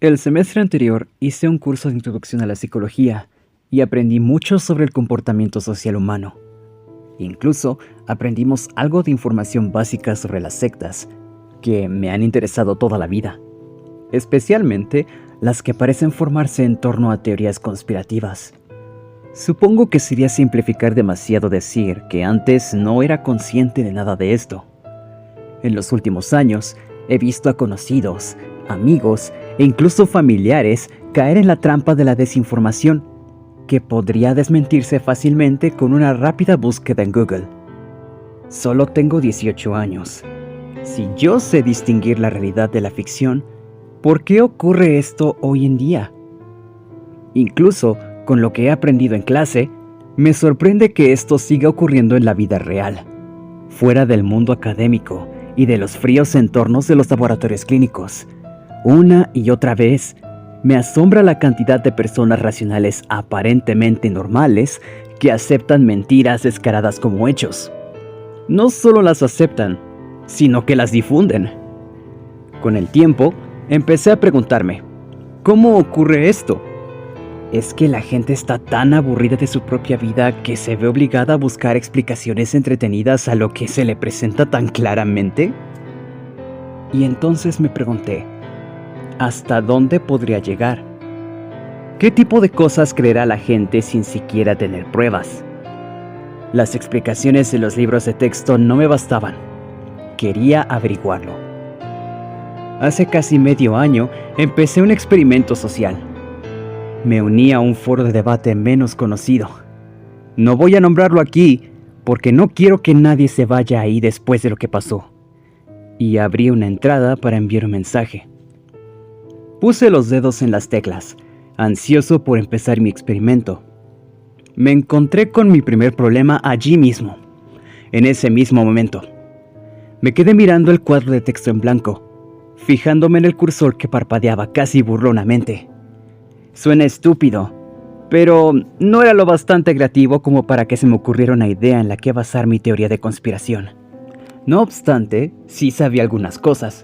El semestre anterior hice un curso de introducción a la psicología y aprendí mucho sobre el comportamiento social humano. Incluso aprendimos algo de información básica sobre las sectas, que me han interesado toda la vida, especialmente las que parecen formarse en torno a teorías conspirativas. Supongo que sería simplificar demasiado decir que antes no era consciente de nada de esto. En los últimos años he visto a conocidos, amigos e incluso familiares caer en la trampa de la desinformación, que podría desmentirse fácilmente con una rápida búsqueda en Google. Solo tengo 18 años. Si yo sé distinguir la realidad de la ficción, ¿por qué ocurre esto hoy en día? Incluso con lo que he aprendido en clase, me sorprende que esto siga ocurriendo en la vida real, fuera del mundo académico y de los fríos entornos de los laboratorios clínicos. Una y otra vez, me asombra la cantidad de personas racionales aparentemente normales que aceptan mentiras descaradas como hechos. No solo las aceptan, sino que las difunden. Con el tiempo, empecé a preguntarme, ¿cómo ocurre esto? ¿Es que la gente está tan aburrida de su propia vida que se ve obligada a buscar explicaciones entretenidas a lo que se le presenta tan claramente? Y entonces me pregunté, ¿hasta dónde podría llegar? ¿Qué tipo de cosas creerá la gente sin siquiera tener pruebas? Las explicaciones de los libros de texto no me bastaban. Quería averiguarlo. Hace casi medio año empecé un experimento social. Me uní a un foro de debate menos conocido. No voy a nombrarlo aquí porque no quiero que nadie se vaya ahí después de lo que pasó. Y abrí una entrada para enviar un mensaje. Puse los dedos en las teclas, ansioso por empezar mi experimento. Me encontré con mi primer problema allí mismo, en ese mismo momento. Me quedé mirando el cuadro de texto en blanco, fijándome en el cursor que parpadeaba casi burlonamente. Suena estúpido, pero no era lo bastante creativo como para que se me ocurriera una idea en la que basar mi teoría de conspiración. No obstante, sí sabía algunas cosas.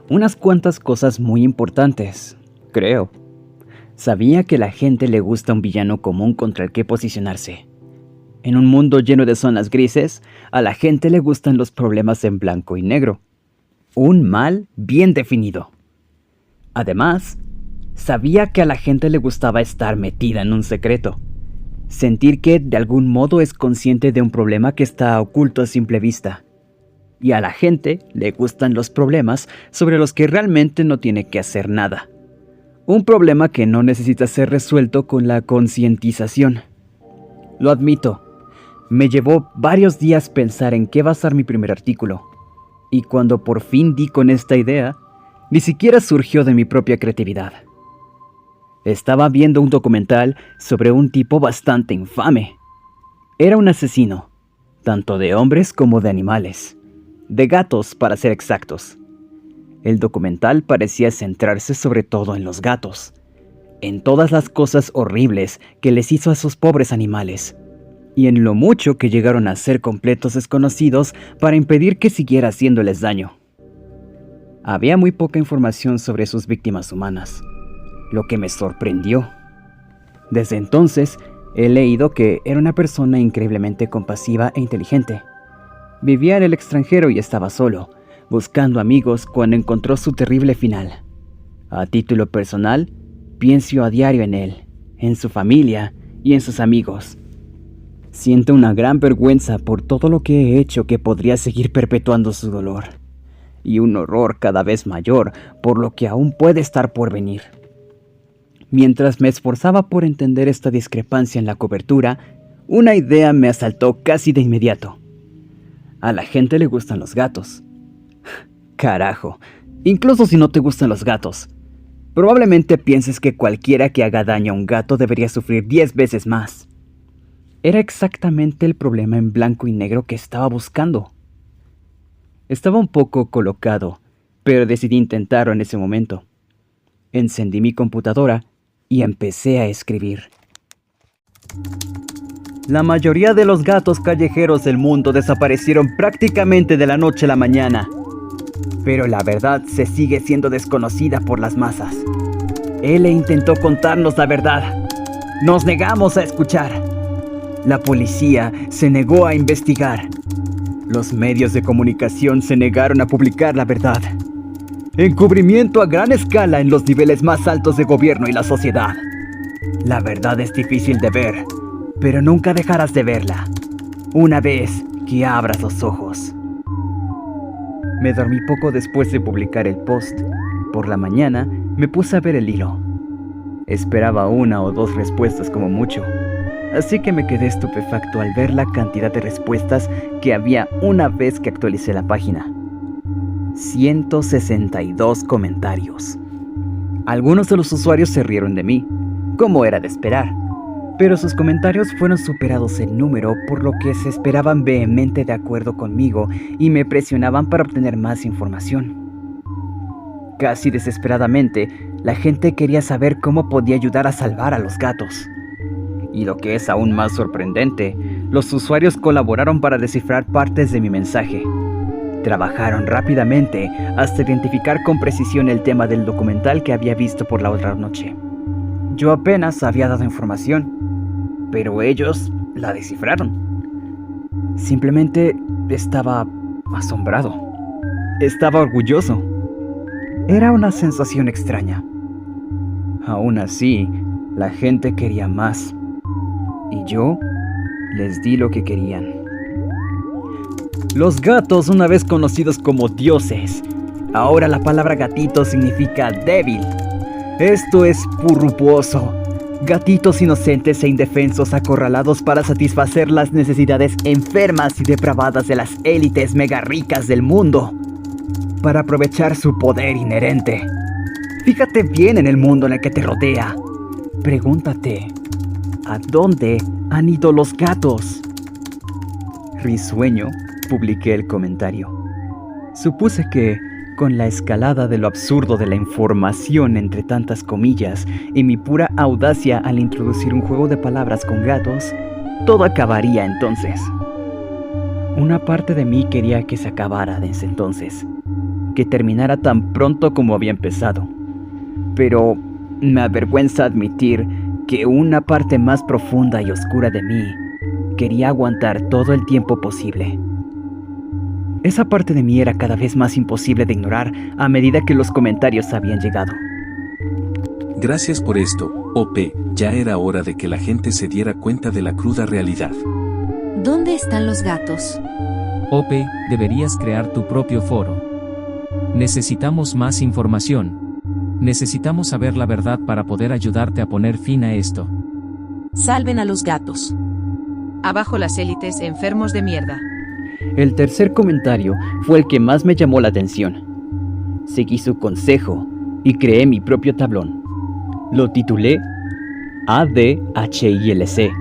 Unas cuantas cosas muy importantes, creo. Sabía que a la gente le gusta un villano común contra el que posicionarse. En un mundo lleno de zonas grises, a la gente le gustan los problemas en blanco y negro. Un mal bien definido. Además, sabía que a la gente le gustaba estar metida en un secreto. Sentir que de algún modo es consciente de un problema que está oculto a simple vista. Y a la gente le gustan los problemas sobre los que realmente no tiene que hacer nada. Un problema que no necesita ser resuelto con la concientización. Lo admito, me llevó varios días pensar en qué basar mi primer artículo. Y cuando por fin di con esta idea, ni siquiera surgió de mi propia creatividad. Estaba viendo un documental sobre un tipo bastante infame. Era un asesino, tanto de hombres como de animales. De gatos, para ser exactos. El documental parecía centrarse sobre todo en los gatos, en todas las cosas horribles que les hizo a esos pobres animales, y en lo mucho que llegaron a ser completos desconocidos para impedir que siguiera haciéndoles daño. Había muy poca información sobre sus víctimas humanas, lo que me sorprendió. Desde entonces, he leído que era una persona increíblemente compasiva e inteligente. Vivía en el extranjero y estaba solo, buscando amigos cuando encontró su terrible final. A título personal, pienso a diario en él, en su familia y en sus amigos. Siento una gran vergüenza por todo lo que he hecho que podría seguir perpetuando su dolor, y un horror cada vez mayor por lo que aún puede estar por venir. Mientras me esforzaba por entender esta discrepancia en la cobertura, una idea me asaltó casi de inmediato. A la gente le gustan los gatos. Carajo, incluso si no te gustan los gatos, probablemente pienses que cualquiera que haga daño a un gato debería sufrir 10 veces más. Era exactamente el problema en blanco y negro que estaba buscando. Estaba un poco colocado, pero decidí intentarlo en ese momento. Encendí mi computadora y empecé a escribir. La mayoría de los gatos callejeros del mundo desaparecieron prácticamente de la noche a la mañana. Pero la verdad se sigue siendo desconocida por las masas. Él intentó contarnos la verdad. Nos negamos a escuchar. La policía se negó a investigar. Los medios de comunicación se negaron a publicar la verdad. Encubrimiento a gran escala en los niveles más altos de gobierno y la sociedad. La verdad es difícil de ver, pero nunca dejarás de verla, una vez que abras los ojos. Me dormí poco después de publicar el post. Por la mañana me puse a ver el hilo. Esperaba 1 o 2 respuestas como mucho, así que me quedé estupefacto al ver la cantidad de respuestas que había una vez que actualicé la página. 162 comentarios. Algunos de los usuarios se rieron de mí, como era de esperar, pero sus comentarios fueron superados en número, por lo que se esperaban vehemente de acuerdo conmigo y me presionaban para obtener más información. Casi desesperadamente, la gente quería saber cómo podía ayudar a salvar a los gatos. Y lo que es aún más sorprendente, los usuarios colaboraron para descifrar partes de mi mensaje. Trabajaron rápidamente hasta identificar con precisión el tema del documental que había visto por la otra noche. Yo apenas había dado información, pero ellos la descifraron. Simplemente estaba asombrado. Estaba orgulloso. Era una sensación extraña. Aún así, la gente quería más. Y yo les di lo que querían. Los gatos, una vez conocidos como dioses, ahora la palabra gatito significa débil. Esto es purruposo. Gatitos inocentes e indefensos acorralados para satisfacer las necesidades enfermas y depravadas de las élites mega ricas del mundo, para aprovechar su poder inherente. Fíjate bien en el mundo en el que te rodea. Pregúntate, ¿a dónde han ido los gatos? Risueño, publiqué el comentario. Supuse que, con la escalada de lo absurdo de la información entre tantas comillas y mi pura audacia al introducir un juego de palabras con gatos, todo acabaría entonces. Una parte de mí quería que se acabara desde entonces, que terminara tan pronto como había empezado. Pero me avergüenza admitir que una parte más profunda y oscura de mí quería aguantar todo el tiempo posible. Esa parte de mí era cada vez más imposible de ignorar a medida que los comentarios habían llegado. Gracias por esto, OP, ya era hora de que la gente se diera cuenta de la cruda realidad. ¿Dónde están los gatos? OP, deberías crear tu propio foro. Necesitamos más información. Necesitamos saber la verdad para poder ayudarte a poner fin a esto. Salven a los gatos. Abajo las élites enfermos de mierda. El tercer comentario fue el que más me llamó la atención. Seguí su consejo y creé mi propio tablón. Lo titulé ADHILC,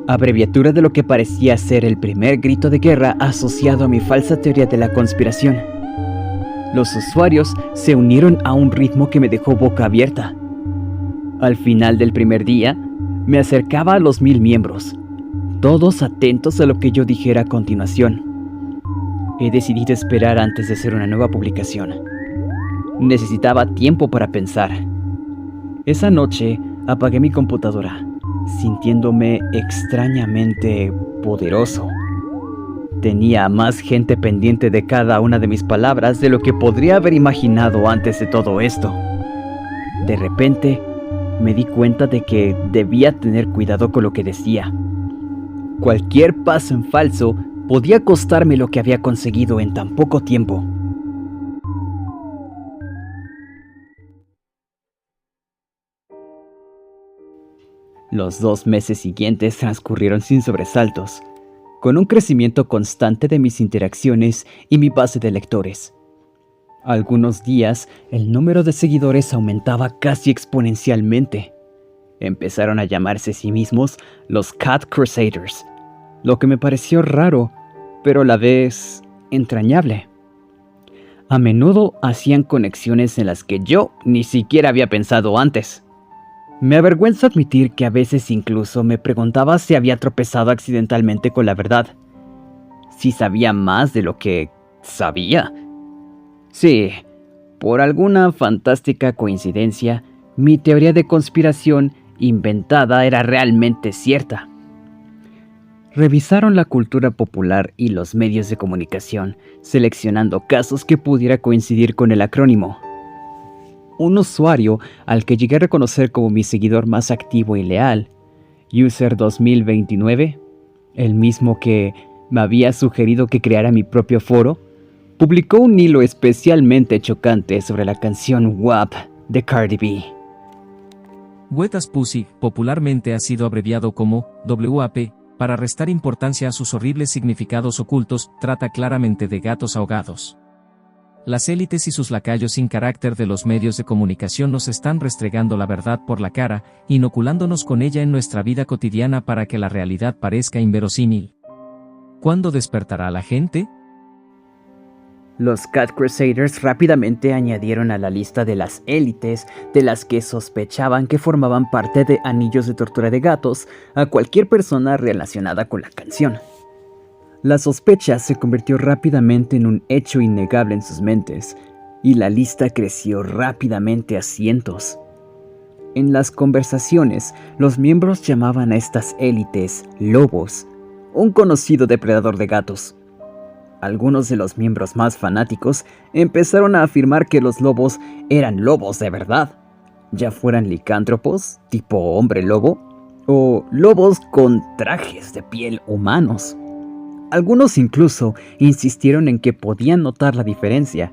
abreviatura de lo que parecía ser el primer grito de guerra asociado a mi falsa teoría de la conspiración. Los usuarios se unieron a un ritmo que me dejó boca abierta. Al final del primer día, me acercaba a los 1000 miembros, todos atentos a lo que yo dijera a continuación. He decidido esperar antes de hacer una nueva publicación. Necesitaba tiempo para pensar. Esa noche apagué mi computadora, sintiéndome extrañamente poderoso. Tenía a más gente pendiente de cada una de mis palabras de lo que podría haber imaginado antes de todo esto. De repente, me di cuenta de que debía tener cuidado con lo que decía. Cualquier paso en falso podía costarme lo que había conseguido en tan poco tiempo. Los 2 meses siguientes transcurrieron sin sobresaltos, con un crecimiento constante de mis interacciones y mi base de lectores. Algunos días, el número de seguidores aumentaba casi exponencialmente. Empezaron a llamarse a sí mismos los Cat Crusaders, lo que me pareció raro, pero a la vez entrañable. A menudo hacían conexiones en las que yo ni siquiera había pensado antes. Me avergüenza admitir que a veces incluso me preguntaba si había tropezado accidentalmente con la verdad, si sabía más de lo que sabía. Sí, por alguna fantástica coincidencia, mi teoría de conspiración inventada era realmente cierta. Revisaron la cultura popular y los medios de comunicación, seleccionando casos que pudiera coincidir con el acrónimo. Un usuario al que llegué a reconocer como mi seguidor más activo y leal, User 2029, el mismo que me había sugerido que creara mi propio foro, publicó un hilo especialmente chocante sobre la canción WAP de Cardi B. Wet as Pussy, popularmente ha sido abreviado como WAP, para restar importancia a sus horribles significados ocultos, trata claramente de gatos ahogados. Las élites y sus lacayos sin carácter de los medios de comunicación nos están restregando la verdad por la cara, inoculándonos con ella en nuestra vida cotidiana para que la realidad parezca inverosímil. ¿Cuándo despertará la gente? Los Cat Crusaders rápidamente añadieron a la lista de las élites de las que sospechaban que formaban parte de anillos de tortura de gatos a cualquier persona relacionada con la canción. La sospecha se convirtió rápidamente en un hecho innegable en sus mentes, y la lista creció rápidamente a cientos. En las conversaciones, los miembros llamaban a estas élites lobos, un conocido depredador de gatos. Algunos de los miembros más fanáticos empezaron a afirmar que los lobos eran lobos de verdad, ya fueran licántropos, tipo hombre lobo, o lobos con trajes de piel humanos. Algunos incluso insistieron en que podían notar la diferencia,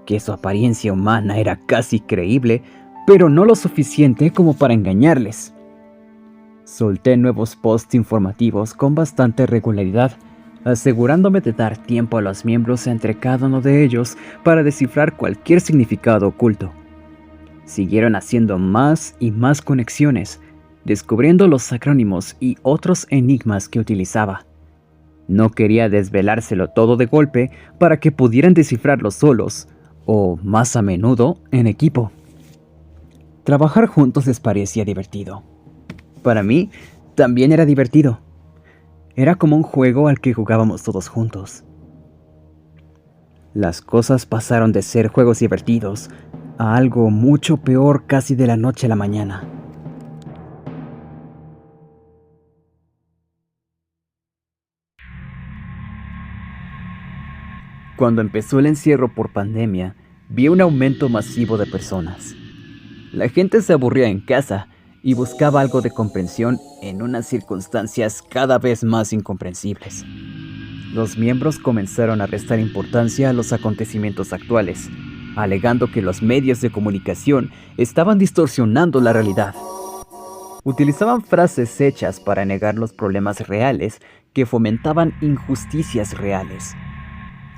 que su apariencia humana era casi creíble, pero no lo suficiente como para engañarles. Solté nuevos posts informativos con bastante regularidad, asegurándome de dar tiempo a los miembros entre cada uno de ellos para descifrar cualquier significado oculto. Siguieron haciendo más y más conexiones, descubriendo los acrónimos y otros enigmas que utilizaba. No quería desvelárselo todo de golpe para que pudieran descifrarlo solos, o más a menudo en equipo. Trabajar juntos les parecía divertido. Para mí, también era divertido. Era como un juego al que jugábamos todos juntos. Las cosas pasaron de ser juegos divertidos a algo mucho peor casi de la noche a la mañana. Cuando empezó el encierro por pandemia, vi un aumento masivo de personas. La gente se aburría en casa y buscaba algo de comprensión en unas circunstancias cada vez más incomprensibles. Los miembros comenzaron a restar importancia a los acontecimientos actuales, alegando que los medios de comunicación estaban distorsionando la realidad. Utilizaban frases hechas para negar los problemas reales que fomentaban injusticias reales.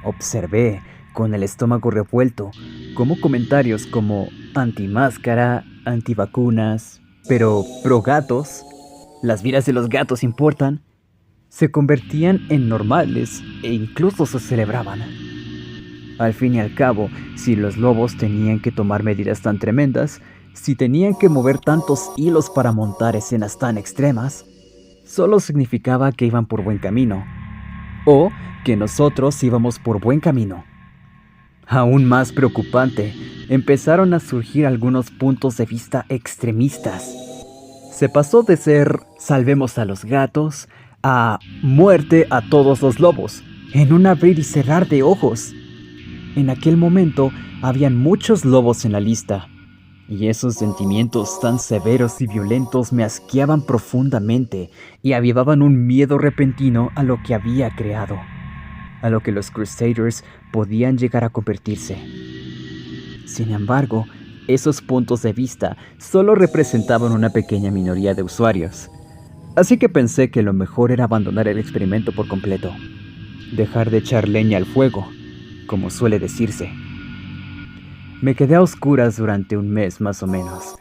Observé, con el estómago revuelto, cómo comentarios como antimáscara, antivacunas, pero pro gatos, las vidas de los gatos importan, se convertían en normales e incluso se celebraban. Al fin y al cabo, si los lobos tenían que tomar medidas tan tremendas, si tenían que mover tantos hilos para montar escenas tan extremas, solo significaba que iban por buen camino, o que nosotros íbamos por buen camino. Aún más preocupante, empezaron a surgir algunos puntos de vista extremistas. Se pasó de ser salvemos a los gatos a muerte a todos los lobos, en un abrir y cerrar de ojos. En aquel momento habían muchos lobos en la lista, y esos sentimientos tan severos y violentos me asqueaban profundamente y avivaban un miedo repentino a lo que había creado, a lo que los Crusaders podían llegar a convertirse. Sin embargo, esos puntos de vista solo representaban una pequeña minoría de usuarios, así que pensé que lo mejor era abandonar el experimento por completo, dejar de echar leña al fuego, como suele decirse. Me quedé a oscuras durante un mes más o menos,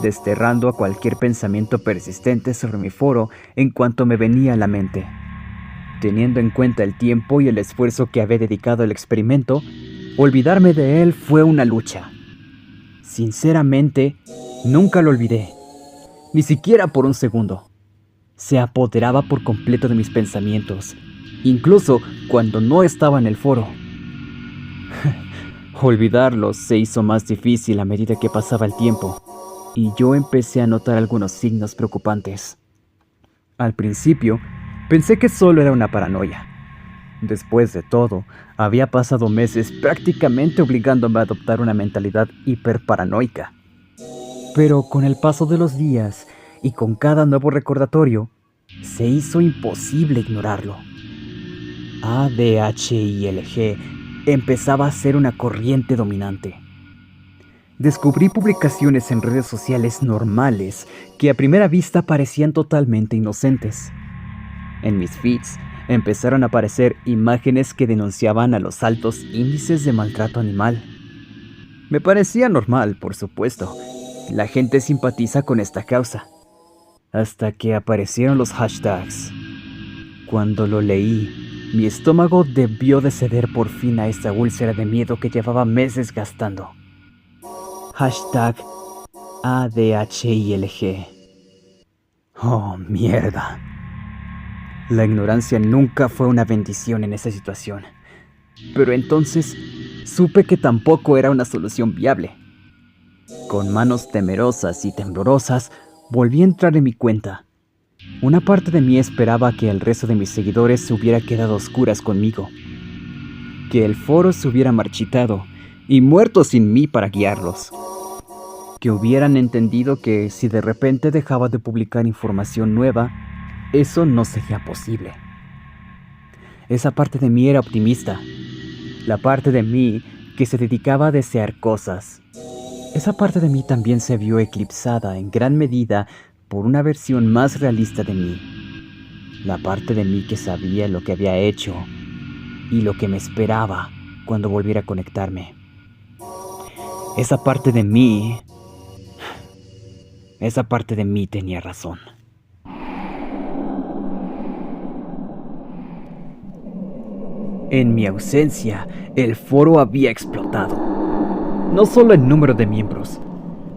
desterrando a cualquier pensamiento persistente sobre mi foro en cuanto me venía a la mente. Teniendo en cuenta el tiempo y el esfuerzo que había dedicado al experimento, olvidarme de él fue una lucha. Sinceramente, nunca lo olvidé, ni siquiera por un segundo. Se apoderaba por completo de mis pensamientos, incluso cuando no estaba en el foro. Olvidarlo se hizo más difícil a medida que pasaba el tiempo. y yo empecé a notar algunos signos preocupantes. Al principio, pensé que solo era una paranoia. Después de todo, había pasado meses prácticamente obligándome a adoptar una mentalidad hiperparanoica. Pero con el paso de los días y con cada nuevo recordatorio, se hizo imposible ignorarlo. ADHILG empezaba a ser una corriente dominante. Descubrí publicaciones en redes sociales normales que a primera vista parecían totalmente inocentes. En mis feeds empezaron a aparecer imágenes que denunciaban a los altos índices de maltrato animal. Me parecía normal, por supuesto. La gente simpatiza con esta causa. Hasta que aparecieron los hashtags. Cuando lo leí, mi estómago debió de ceder por fin a esta úlcera de miedo que llevaba meses gastando. Hashtag ADHILG. Oh, mierda. La ignorancia nunca fue una bendición en esa situación. Pero entonces supe que tampoco era una solución viable. Con manos temerosas y temblorosas, volví a entrar en mi cuenta. Una parte de mí esperaba que el resto de mis seguidores se hubiera quedado a oscuras conmigo. Que el foro se hubiera marchitado y muerto sin mí para guiarlos. Que hubieran entendido que si de repente dejaba de publicar información nueva, eso no sería posible. Esa parte de mí era optimista. La parte de mí que se dedicaba a desear cosas. Esa parte de mí también se vio eclipsada en gran medida por una versión más realista de mí. La parte de mí que sabía lo que había hecho y lo que me esperaba cuando volviera a conectarme. Esa parte de mí tenía razón. En mi ausencia, el foro había explotado. No solo en número de miembros,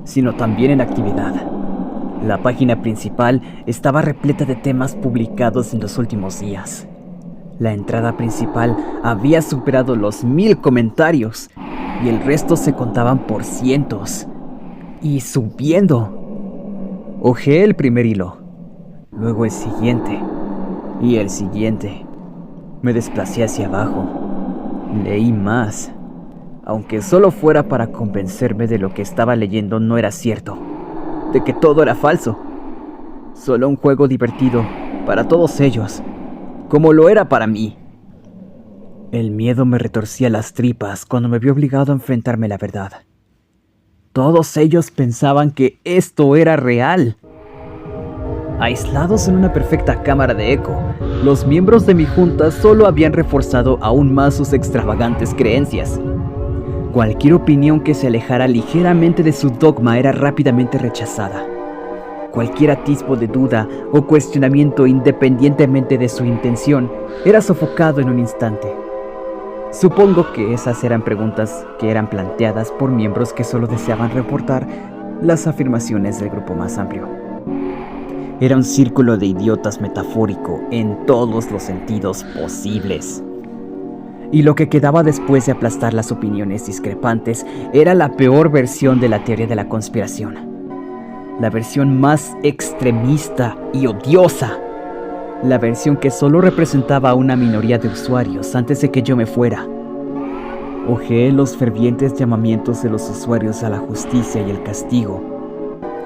sino también en actividad. La página principal estaba repleta de temas publicados en los últimos días. La entrada principal había superado los 1000 comentarios y el resto se contaban por cientos. Y subiendo. Hojeé el primer hilo, luego el siguiente y el siguiente. Me desplacé hacia abajo. Leí más, aunque solo fuera para convencerme de lo que estaba leyendo no era cierto, de que todo era falso. Solo un juego divertido para todos ellos, como lo era para mí. El miedo me retorcía las tripas cuando me vi obligado a enfrentarme a la verdad. Todos ellos pensaban que esto era real. Aislados en una perfecta cámara de eco, los miembros de mi junta solo habían reforzado aún más sus extravagantes creencias. Cualquier opinión que se alejara ligeramente de su dogma era rápidamente rechazada. Cualquier atisbo de duda o cuestionamiento independientemente de su intención era sofocado en un instante. Supongo que esas eran preguntas que eran planteadas por miembros que solo deseaban reportar las afirmaciones del grupo más amplio. Era un círculo de idiotas metafórico en todos los sentidos posibles. Y lo que quedaba después de aplastar las opiniones discrepantes era la peor versión de la teoría de la conspiración. La versión más extremista y odiosa. La versión que solo representaba a una minoría de usuarios antes de que yo me fuera. Hojeé los fervientes llamamientos de los usuarios a la justicia y el castigo.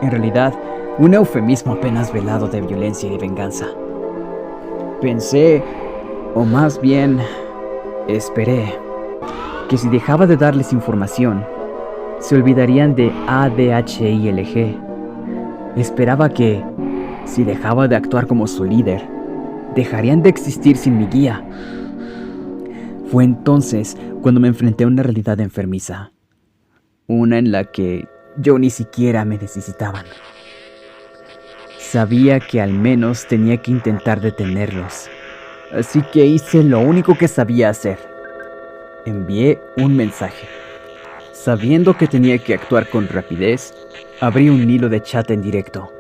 En realidad, un eufemismo apenas velado de violencia y de venganza. Pensé, o más bien, esperé, que si dejaba de darles información, se olvidarían de ADHILG. Esperaba que, si dejaba de actuar como su líder, dejarían de existir sin mi guía. Fue entonces cuando me enfrenté a una realidad enfermiza. Una en la que yo ni siquiera me necesitaban. Sabía que al menos tenía que intentar detenerlos. Así que hice lo único que sabía hacer. Envié un mensaje. Sabiendo que tenía que actuar con rapidez, abrí un hilo de chat en directo.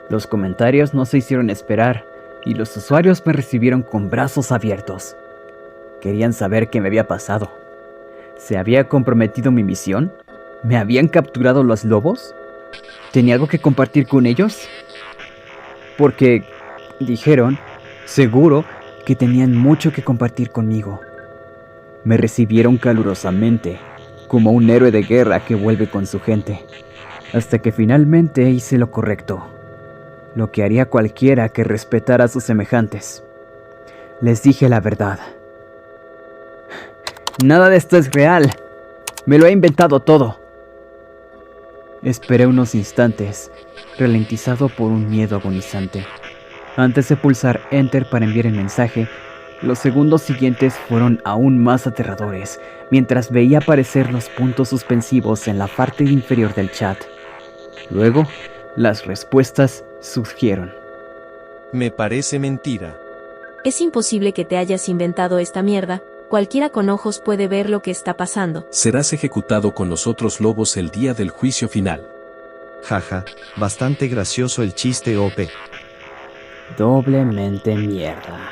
Los comentarios no se hicieron esperar y los usuarios me recibieron con brazos abiertos. Querían saber qué me había pasado. ¿Se había comprometido mi misión? ¿Me habían capturado los lobos? ¿Tenía algo que compartir con ellos? Porque dijeron, seguro, que tenían mucho que compartir conmigo. Me recibieron calurosamente, como un héroe de guerra que vuelve con su gente, hasta que finalmente hice lo correcto, lo que haría cualquiera que respetara a sus semejantes. Les dije la verdad. Nada de esto es real. Me lo he inventado todo. Esperé unos instantes, ralentizado por un miedo agonizante. Antes de pulsar Enter para enviar el mensaje, los segundos siguientes fueron aún más aterradores, mientras veía aparecer los puntos suspensivos en la parte inferior del chat. Luego, las respuestas surgieron. Me parece mentira. Es imposible que te hayas inventado esta mierda. Cualquiera con ojos puede ver lo que está pasando. Serás ejecutado con los otros lobos el día del juicio final. Jaja, bastante gracioso el chiste OP. Doblemente mierda.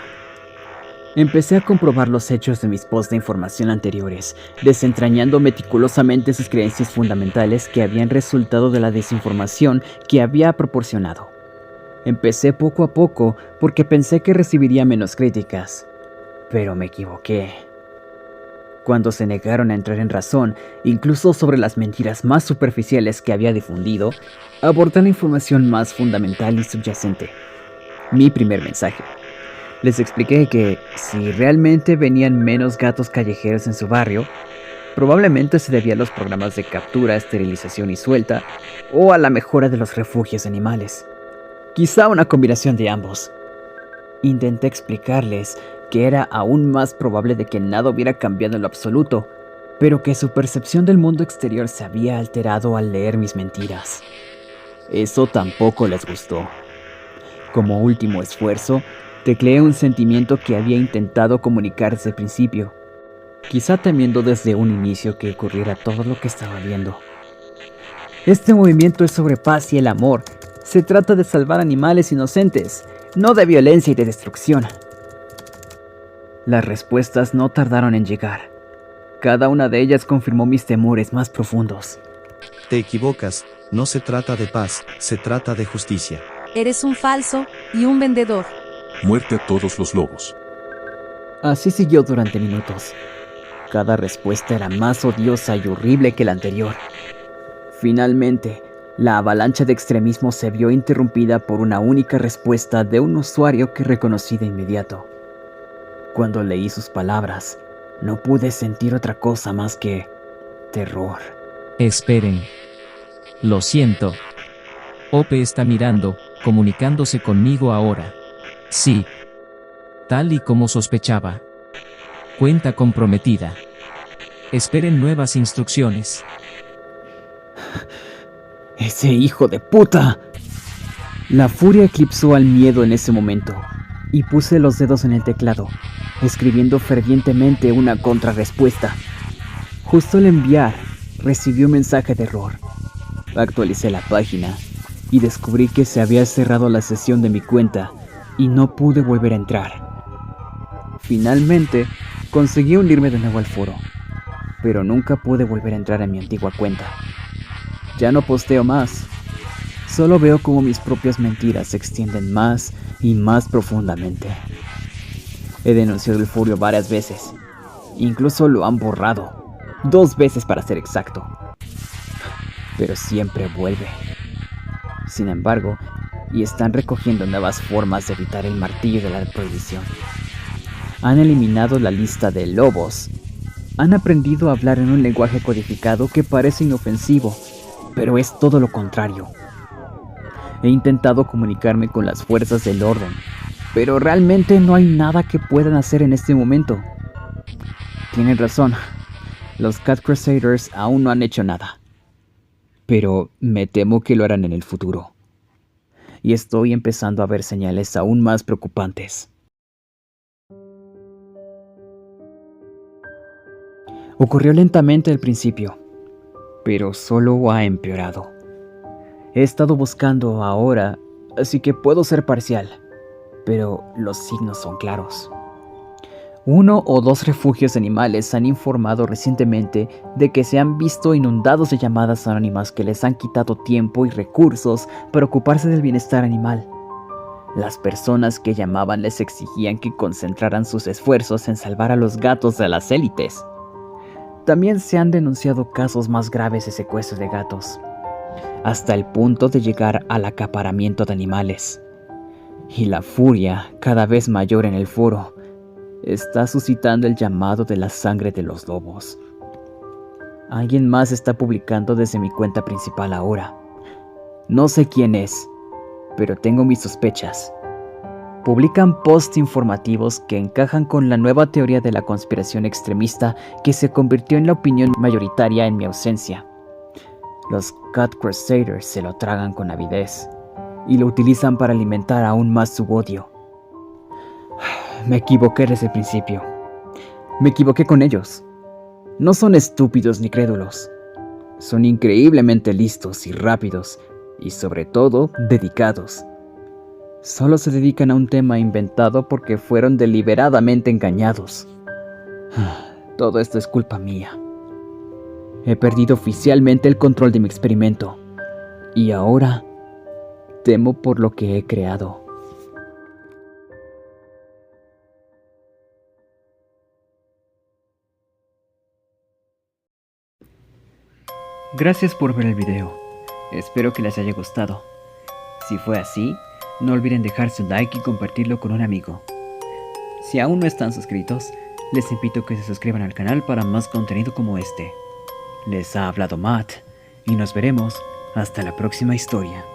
Empecé a comprobar los hechos de mis posts de información anteriores, desentrañando meticulosamente sus creencias fundamentales que habían resultado de la desinformación que había proporcionado. Empecé poco a poco porque pensé que recibiría menos críticas, pero me equivoqué. Cuando se negaron a entrar en razón, incluso sobre las mentiras más superficiales que había difundido, abordé la información más fundamental y subyacente. Mi primer mensaje. Les expliqué que, si realmente venían menos gatos callejeros en su barrio, probablemente se debía a los programas de captura, esterilización y suelta, o a la mejora de los refugios animales. Quizá una combinación de ambos. Intenté explicarles que era aún más probable de que nada hubiera cambiado en lo absoluto, pero que su percepción del mundo exterior se había alterado al leer mis mentiras. Eso tampoco les gustó. Como último esfuerzo, tecleé un sentimiento que había intentado comunicar desde el principio, quizá temiendo desde un inicio que ocurriera todo lo que estaba viendo. Este movimiento es sobre paz y el amor. Se trata de salvar animales inocentes, no de violencia y de destrucción. Las respuestas no tardaron en llegar. Cada una de ellas confirmó mis temores más profundos. Te equivocas, no se trata de paz, se trata de justicia. Eres un falso y un vendedor. Muerte a todos los lobos. Así siguió durante minutos. Cada respuesta era más odiosa y horrible que la anterior. Finalmente, la avalancha de extremismo se vio interrumpida por una única respuesta de un usuario que reconocí de inmediato. Cuando leí sus palabras, no pude sentir otra cosa más que terror. Esperen. Lo siento. OP está mirando, comunicándose conmigo ahora. Sí. Tal y como sospechaba. Cuenta comprometida. Esperen nuevas instrucciones. ¡Ese hijo de puta! La furia eclipsó al miedo en ese momento, y puse los dedos en el teclado, escribiendo fervientemente una contrarrespuesta. Justo al enviar, recibí un mensaje de error. Actualicé la página y descubrí que se había cerrado la sesión de mi cuenta y no pude volver a entrar. Finalmente, conseguí unirme de nuevo al foro, pero nunca pude volver a entrar a mi antigua cuenta. Ya no posteo más. Solo veo cómo mis propias mentiras se extienden más y más profundamente. He denunciado el foro varias veces. Incluso lo han borrado. 2 veces para ser exacto. Pero siempre vuelve. Sin embargo, y están recogiendo nuevas formas de evitar el martillo de la prohibición. Han eliminado la lista de lobos. Han aprendido a hablar en un lenguaje codificado que parece inofensivo, pero es todo lo contrario. He intentado comunicarme con las fuerzas del orden, pero realmente no hay nada que puedan hacer en este momento. Tienen razón, los Cat Crusaders aún no han hecho nada, pero me temo que lo harán en el futuro. Y estoy empezando a ver señales aún más preocupantes. Ocurrió lentamente al principio, pero solo ha empeorado. He estado buscando ahora, así que puedo ser parcial, pero los signos son claros. 1 o 2 refugios animales han informado recientemente de que se han visto inundados de llamadas anónimas que les han quitado tiempo y recursos para ocuparse del bienestar animal. Las personas que llamaban les exigían que concentraran sus esfuerzos en salvar a los gatos de las élites. También se han denunciado casos más graves de secuestro de gatos, hasta el punto de llegar al acaparamiento de animales. Y la furia, cada vez mayor en el foro, está suscitando el llamado de la sangre de los lobos. Alguien más está publicando desde mi cuenta principal ahora. No sé quién es, pero tengo mis sospechas. Publican posts informativos que encajan con la nueva teoría de la conspiración extremista que se convirtió en la opinión mayoritaria en mi ausencia. Los Cat Crusaders se lo tragan con avidez y lo utilizan para alimentar aún más su odio. Me equivoqué desde el principio. Me equivoqué con ellos. No son estúpidos ni crédulos. Son increíblemente listos y rápidos, y sobre todo, dedicados. Solo se dedican a un tema inventado porque fueron deliberadamente engañados. Todo esto es culpa mía. He perdido oficialmente el control de mi experimento, y ahora temo por lo que he creado. Gracias por ver el video. Espero que les haya gustado. Si fue así, no olviden dejar su like y compartirlo con un amigo. Si aún no están suscritos, les invito a que se suscriban al canal para más contenido como este. Les ha hablado Matt y nos veremos hasta la próxima historia.